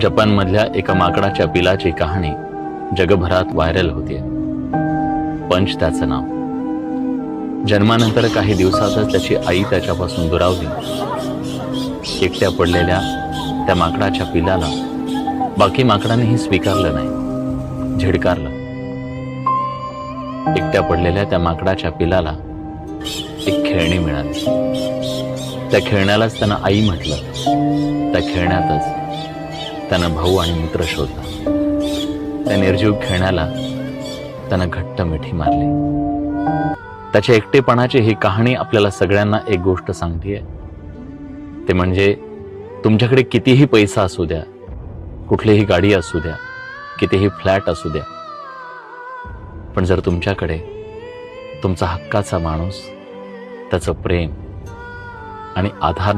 जपानमधल्या एका माकडाच्या पिलाची कहाणी जगभरात व्हायरल होतीये. पंच त्याचं नाव. जन्मानंतर काही दिवसातच त्याची आई त्याच्यापासून दुरावली. एकट्या पडलेल्या त्या माकडाच्या पिलाला बाकी माकडांनीही स्वीकारलं नाही, झिडकारलं. एकट्या पडलेल्या त्या माकडाच्या पिलाला एक खेळणी मिळाली. त्या खेळण्यालाच त्यानं आई म्हटलं. त्या खेळण्यातच त्यानं भाऊ आणि मित्र शोधला. त्या निर्जीव खेळण्याला त्यानं घट्ट मिठी मारली. त्याच्या एकटेपणाची ही कहाणी आपल्याला सगळ्यांना एक गोष्ट सांगतेय, ते म्हणजे तुमच्याकडे कितीही पैसा असू द्या, कुठलीही गाडी असू द्या, कितीही फ्लॅट असू द्या, पण जर तुमच्याकडे तुमचा हक्काचा माणूस, त्याचं प्रेम आणि आधार